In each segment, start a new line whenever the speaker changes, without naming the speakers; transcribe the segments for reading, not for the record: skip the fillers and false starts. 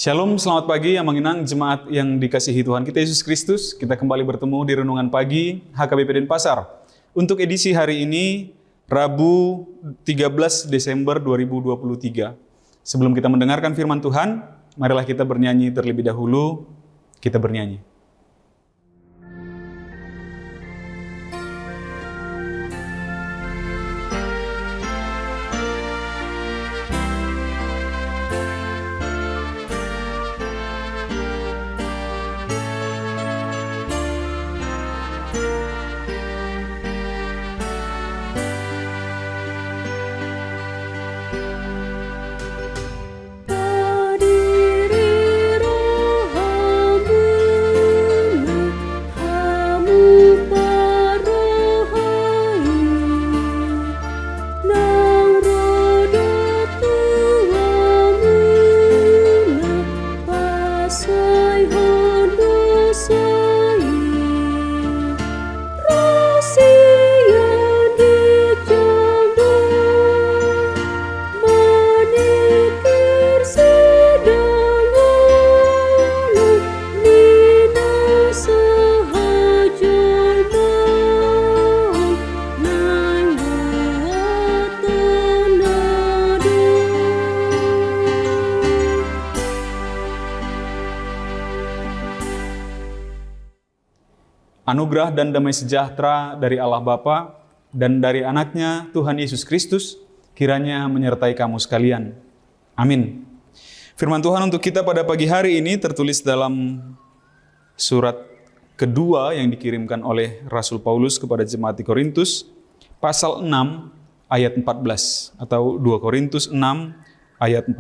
Shalom, selamat pagi yang menginang jemaat yang dikasihi Tuhan kita Yesus Kristus. Kita kembali bertemu di Renungan Pagi HKBP Denpasar. Untuk edisi hari ini, Rabu 13 Desember 2023. Sebelum kita mendengarkan firman Tuhan, marilah kita bernyanyi terlebih dahulu. Kita bernyanyi. Anugerah dan damai sejahtera dari Allah Bapa dan dari anaknya Tuhan Yesus Kristus kiranya menyertai kamu sekalian. Amin. Firman Tuhan untuk kita pada pagi hari ini tertulis dalam surat kedua yang dikirimkan oleh Rasul Paulus kepada jemaat di Korintus, pasal 6 ayat 14 atau 2 Korintus 6 ayat 14.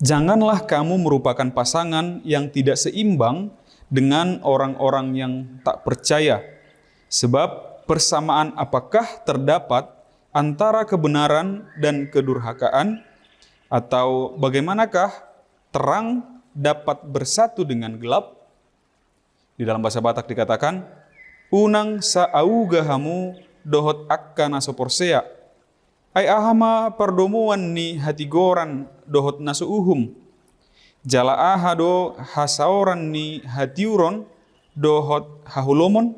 Janganlah kamu merupakan pasangan yang tidak seimbang dengan orang-orang yang tak percaya. Sebab persamaan apakah terdapat antara kebenaran dan kedurhakaan? Atau bagaimanakah terang dapat bersatu dengan gelap? Di dalam bahasa Batak dikatakan, unang sa augahamu dohot akka naso porsea. Ai ahama perdomuan ni hatigoran dohot naso uhum. Jala ahado hasauran ni hatiuron dohot hahulomon.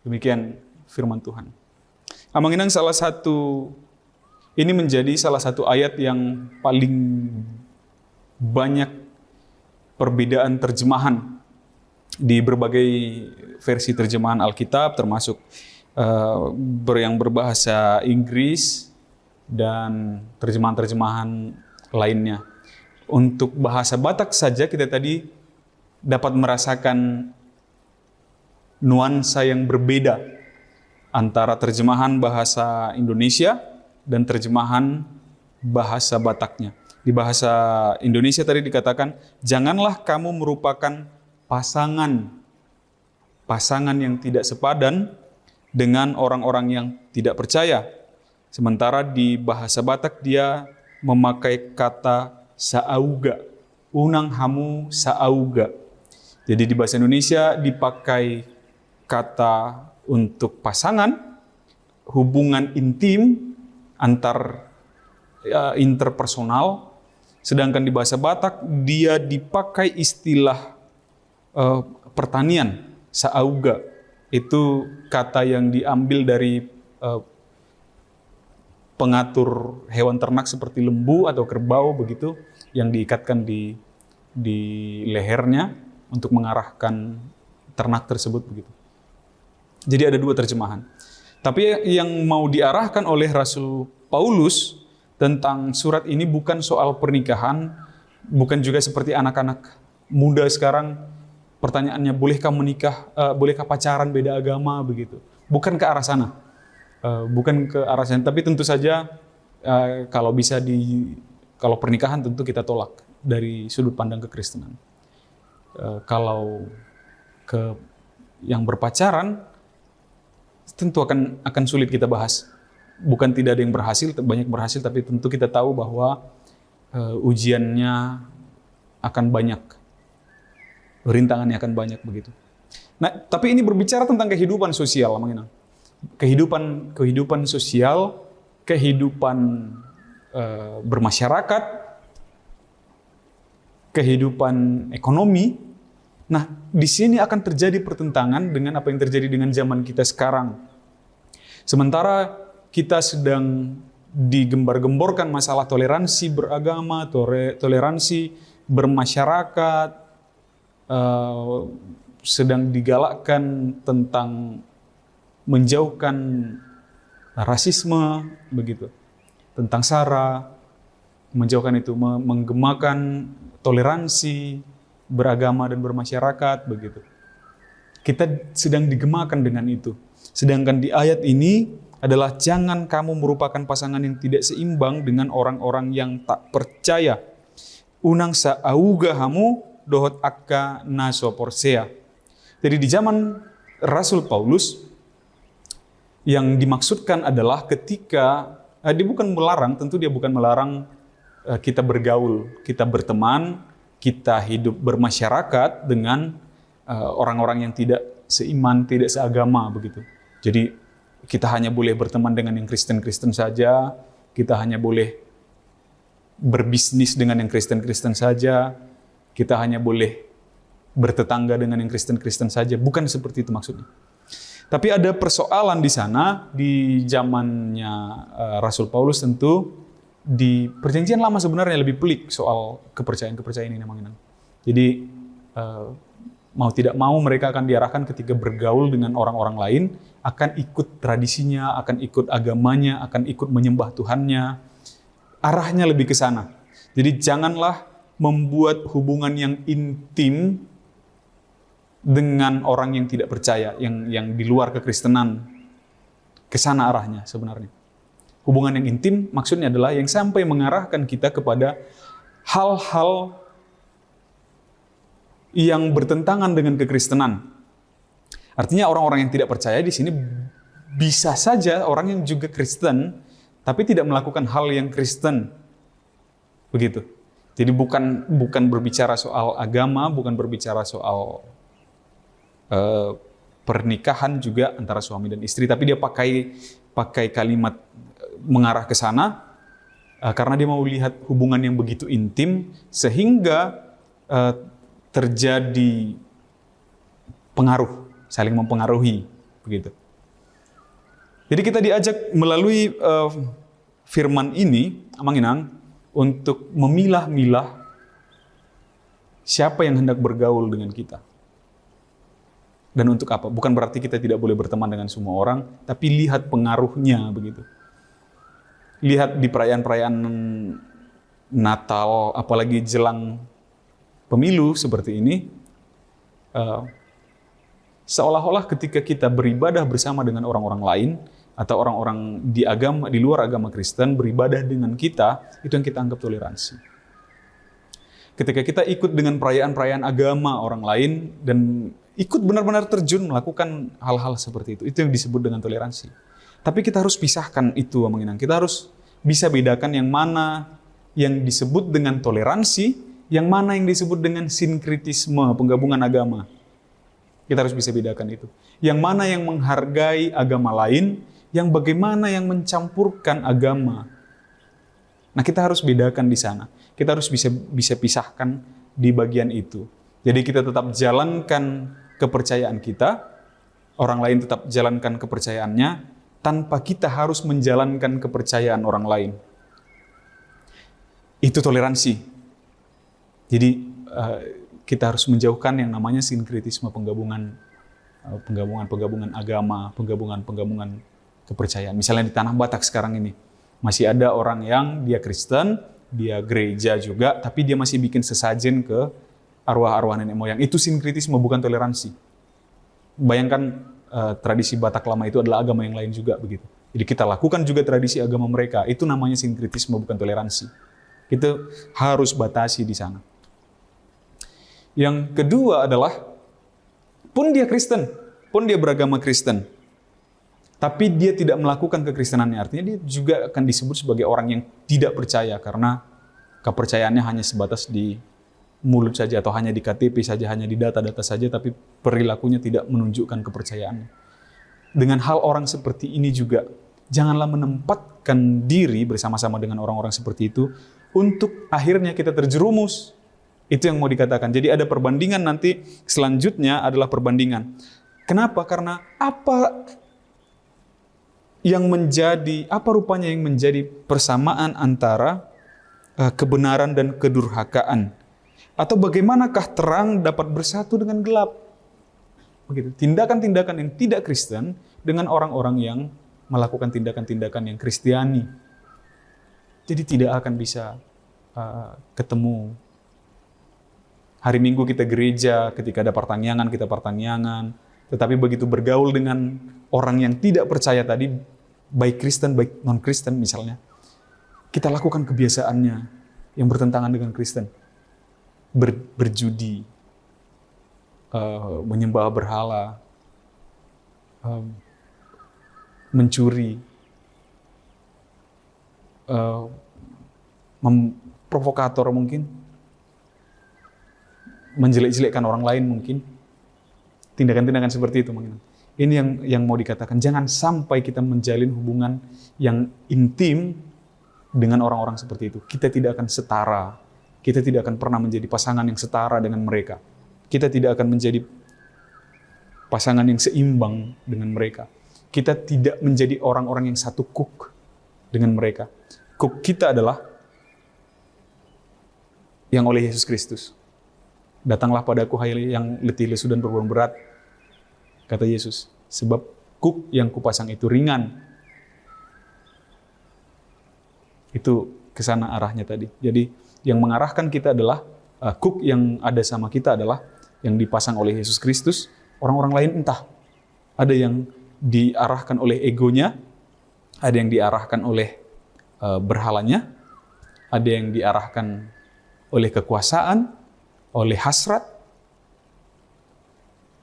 Demikian firman Tuhan. Amanginang ini menjadi salah satu ayat yang paling banyak perbedaan terjemahan di berbagai versi terjemahan Alkitab, termasuk yang berbahasa Inggris dan terjemahan-terjemahan lainnya. Untuk bahasa Batak saja kita tadi dapat merasakan nuansa yang berbeda antara terjemahan bahasa Indonesia dan terjemahan bahasa Bataknya. Di bahasa Indonesia tadi dikatakan, janganlah kamu merupakan pasangan yang tidak sepadan dengan orang-orang yang tidak percaya. Sementara di bahasa Batak dia memakai kata saauga, unang hamu saauga. Jadi di bahasa Indonesia dipakai kata untuk pasangan, hubungan intim interpersonal, sedangkan di bahasa Batak dia dipakai istilah pertanian, saauga. Itu kata yang diambil dari pengatur hewan ternak seperti lembu atau kerbau begitu, yang diikatkan di lehernya untuk mengarahkan ternak tersebut begitu. Jadi ada dua terjemahan. Tapi yang mau diarahkan oleh Rasul Paulus tentang surat ini bukan soal pernikahan, bukan juga seperti anak-anak muda sekarang pertanyaannya bolehkah pacaran beda agama begitu. Bukan ke arah sana. Tapi tentu saja kalau pernikahan tentu kita tolak dari sudut pandang kekristenan. Kalau ke yang berpacaran tentu akan sulit kita bahas. Bukan tidak ada yang berhasil, banyak berhasil, tapi tentu kita tahu bahwa ujiannya akan banyak, rintangannya akan banyak begitu. Nah, tapi ini berbicara tentang kehidupan sosial, kehidupan sosial, kehidupan bermasyarakat, kehidupan ekonomi. Nah, di sini akan terjadi pertentangan dengan apa yang terjadi dengan zaman kita sekarang. Sementara kita sedang digembar-gemborkan masalah toleransi beragama, toleransi bermasyarakat, sedang digalakkan tentang menjauhkan rasisme, begitu, tentang SARA, menjauhkan itu, menggemakan toleransi beragama dan bermasyarakat, begitu. Kita sedang digemakan dengan itu. Sedangkan di ayat ini adalah jangan kamu merupakan pasangan yang tidak seimbang dengan orang-orang yang tak percaya. Unang sa auga hamu dohot akka naso porsea. Jadi di zaman Rasul Paulus, yang dimaksudkan adalah ketika, dia bukan melarang, tentu dia bukan melarang kita bergaul, kita berteman, kita hidup bermasyarakat dengan orang-orang yang tidak seiman, tidak seagama, begitu. Jadi kita hanya boleh berteman dengan yang Kristen-Kristen saja, kita hanya boleh berbisnis dengan yang Kristen-Kristen saja, kita hanya boleh bertetangga dengan yang Kristen-Kristen saja. Bukan seperti itu maksudnya. Tapi ada persoalan di sana, di zamannya Rasul Paulus tentu, di perjanjian lama sebenarnya lebih pelik soal kepercayaan-kepercayaan ini namanya. Jadi mau tidak mau mereka akan diarahkan ketika bergaul dengan orang-orang lain, akan ikut tradisinya, akan ikut agamanya, akan ikut menyembah Tuhannya. Arahnya lebih ke sana. Jadi janganlah membuat hubungan yang intim dengan orang yang tidak percaya, yang di luar kekristenan. Ke sana arahnya sebenarnya. Hubungan yang intim maksudnya adalah yang sampai mengarahkan kita kepada hal-hal yang bertentangan dengan kekristenan. Artinya orang-orang yang tidak percaya di sini bisa saja orang yang juga Kristen, tapi tidak melakukan hal yang Kristen. Begitu. Jadi bukan berbicara soal agama, bukan berbicara soal pernikahan juga antara suami dan istri, tapi dia pakai kalimat mengarah ke sana karena dia mau lihat hubungan yang begitu intim sehingga terjadi pengaruh, saling mempengaruhi, begitu. Jadi kita diajak melalui firman ini, Amanginang, untuk memilah-milah siapa yang hendak bergaul dengan kita. Dan untuk apa? Bukan berarti kita tidak boleh berteman dengan semua orang, tapi lihat pengaruhnya, begitu. Lihat di perayaan-perayaan Natal, apalagi jelang pemilu seperti ini, seolah-olah ketika kita beribadah bersama dengan orang-orang lain, atau orang-orang di luar agama Kristen beribadah dengan kita, itu yang kita anggap toleransi. Ketika kita ikut dengan perayaan-perayaan agama orang lain, dan ikut benar-benar terjun melakukan hal-hal seperti itu yang disebut dengan toleransi. Tapi kita harus pisahkan itu, Amanginang. Kita harus bisa bedakan yang mana yang disebut dengan toleransi, yang mana yang disebut dengan sinkritisme, penggabungan agama. Kita harus bisa bedakan itu. Yang mana yang menghargai agama lain, yang bagaimana yang mencampurkan agama. Nah, kita harus bedakan di sana. Kita harus bisa pisahkan di bagian itu. Jadi kita tetap jalankan kepercayaan kita, orang lain tetap jalankan kepercayaannya, tanpa kita harus menjalankan kepercayaan orang lain. Itu toleransi. Jadi kita harus menjauhkan yang namanya sinkritisme, penggabungan agama, penggabungan kepercayaan. Misalnya di Tanah Batak sekarang ini, masih ada orang yang dia Kristen, dia gereja juga, tapi dia masih bikin sesajen ke arwah-arwah nenek moyang. Itu sinkritisme, bukan toleransi. Bayangkan tradisi Batak lama itu adalah agama yang lain juga, begitu. Jadi kita lakukan juga tradisi agama mereka. Itu namanya sinkritisme, bukan toleransi. Itu harus batasi di sana. Yang kedua adalah, pun dia Kristen, pun dia beragama Kristen, tapi dia tidak melakukan kekristenannya. Artinya dia juga akan disebut sebagai orang yang tidak percaya, karena kepercayaannya hanya sebatas di mulut saja, atau hanya di KTP saja, hanya di data-data saja, tapi perilakunya tidak menunjukkan kepercayaannya. Dengan hal orang seperti ini juga, janganlah menempatkan diri bersama-sama dengan orang-orang seperti itu, untuk akhirnya kita terjerumus Itu yang mau dikatakan. Jadi ada perbandingan nanti, selanjutnya adalah perbandingan. Kenapa? Karena apa rupanya yang menjadi persamaan antara kebenaran dan kedurhakaan? Atau bagaimanakah terang dapat bersatu dengan gelap? Begitu. Tindakan-tindakan yang tidak Kristen dengan orang-orang yang melakukan tindakan-tindakan yang Kristiani. Jadi tidak akan bisa ketemu. Hari Minggu kita gereja, ketika ada pertanyaan, kita pertanyaan. Tetapi begitu bergaul dengan orang yang tidak percaya tadi, baik Kristen, baik non-Kristen misalnya, kita lakukan kebiasaannya yang bertentangan dengan Kristen. Berjudi, menyembah berhala, mencuri, provokator mungkin, menjelek-jelekkan orang lain mungkin, tindakan-tindakan seperti itu mungkin. Ini yang mau dikatakan, jangan sampai kita menjalin hubungan yang intim dengan orang-orang seperti itu. Kita tidak akan setara, kita tidak akan pernah menjadi pasangan yang setara dengan mereka. Kita tidak akan menjadi pasangan yang seimbang dengan mereka. Kita tidak menjadi orang-orang yang satu kuk dengan mereka. Kuk kita adalah yang oleh Yesus Kristus. Datanglah padaku hai yang letih lesu dan berbeban berat, kata Yesus, sebab kuk yang kupasang itu ringan. Itu kesana arahnya tadi. Jadi yang mengarahkan kita adalah kuk yang ada sama kita adalah yang dipasang oleh Yesus Kristus. Orang-orang lain entah, ada yang diarahkan oleh egonya, ada yang diarahkan oleh berhalanya, ada yang diarahkan oleh kekuasaan, oleh hasrat,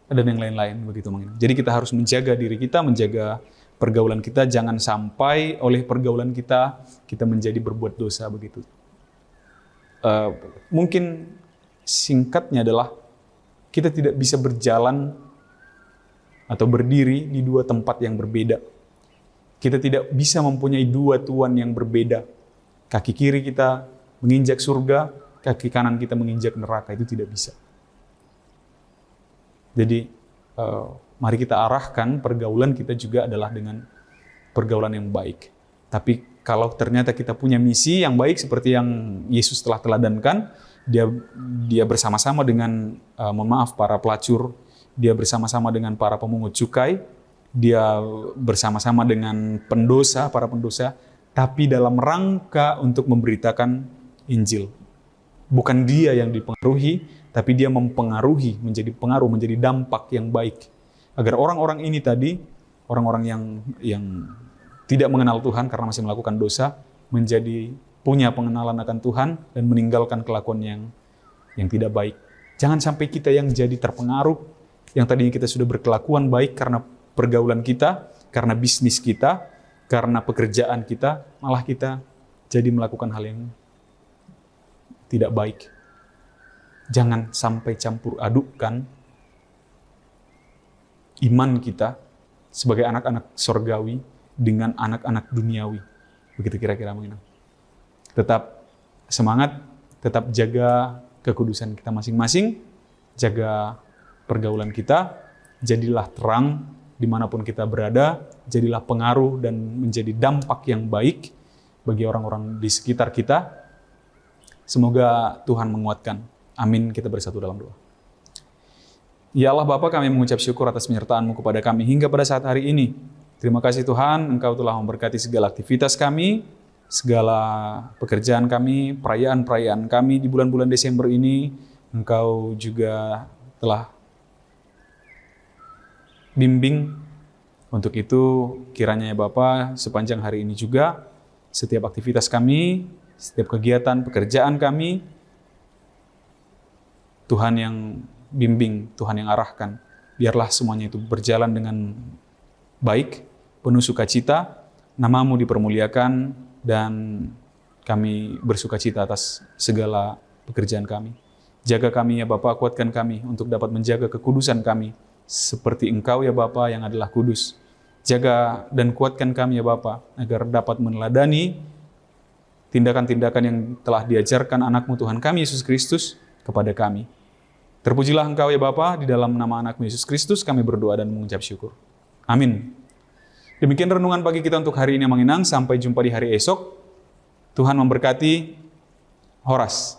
dan yang lain-lain begitu mungkin. Jadi kita harus menjaga diri kita, menjaga pergaulan kita, jangan sampai oleh pergaulan kita menjadi berbuat dosa begitu. Mungkin singkatnya adalah kita tidak bisa berjalan atau berdiri di dua tempat yang berbeda. Kita tidak bisa mempunyai dua Tuhan yang berbeda. Kaki kiri kita menginjak surga, kaki kanan kita menginjak neraka, itu tidak bisa. Jadi mari kita arahkan pergaulan kita juga adalah dengan pergaulan yang baik. Tapi kalau ternyata kita punya misi yang baik seperti yang Yesus telah teladankan, dia bersama-sama dengan para pelacur, dia bersama-sama dengan para pemungut cukai, dia bersama-sama dengan para pendosa, tapi dalam rangka untuk memberitakan Injil. Bukan dia yang dipengaruhi, tapi dia mempengaruhi, menjadi dampak yang baik. Agar orang-orang ini tadi, orang-orang yang tidak mengenal Tuhan karena masih melakukan dosa, punya pengenalan akan Tuhan dan meninggalkan kelakuan yang tidak baik. Jangan sampai kita yang jadi terpengaruh, yang tadinya kita sudah berkelakuan baik karena pergaulan kita, karena bisnis kita, karena pekerjaan kita, malah kita jadi melakukan hal yang tidak baik. Jangan sampai campur adukkan iman kita sebagai anak-anak sorgawi dengan anak-anak duniawi. Begitu kira-kira mungkin. Tetap semangat, tetap jaga kekudusan kita masing-masing, jaga pergaulan kita, jadilah terang dimanapun kita berada, jadilah pengaruh dan menjadi dampak yang baik bagi orang-orang di sekitar kita. Semoga Tuhan menguatkan. Amin. Kita bersatu dalam doa. Ya Allah Bapa, kami mengucap syukur atas penyertaan-Mu kepada kami hingga pada saat hari ini. Terima kasih Tuhan, Engkau telah memberkati segala aktivitas kami, segala pekerjaan kami, perayaan-perayaan kami di bulan-bulan Desember ini. Engkau juga telah bimbing. Untuk itu kiranya ya Bapa, sepanjang hari ini juga, setiap aktivitas kami, setiap kegiatan, pekerjaan kami, Tuhan yang bimbing, Tuhan yang arahkan. Biarlah semuanya itu berjalan dengan baik, penuh sukacita, nama-Mu dipermuliakan, dan kami bersukacita atas segala pekerjaan kami. Jaga kami ya Bapa, kuatkan kami untuk dapat menjaga kekudusan kami, seperti Engkau ya Bapa yang adalah kudus. Jaga dan kuatkan kami ya Bapa, agar dapat meneladani tindakan-tindakan yang telah diajarkan anak-Mu Tuhan kami Yesus Kristus, kepada kami. Terpujilah Engkau ya Bapa, di dalam nama anak Yesus Kristus kami berdoa dan mengucap syukur. Amin. Demikian renungan pagi kita untuk hari ini Mang Inang. Sampai jumpa di hari esok. Tuhan memberkati. Horas.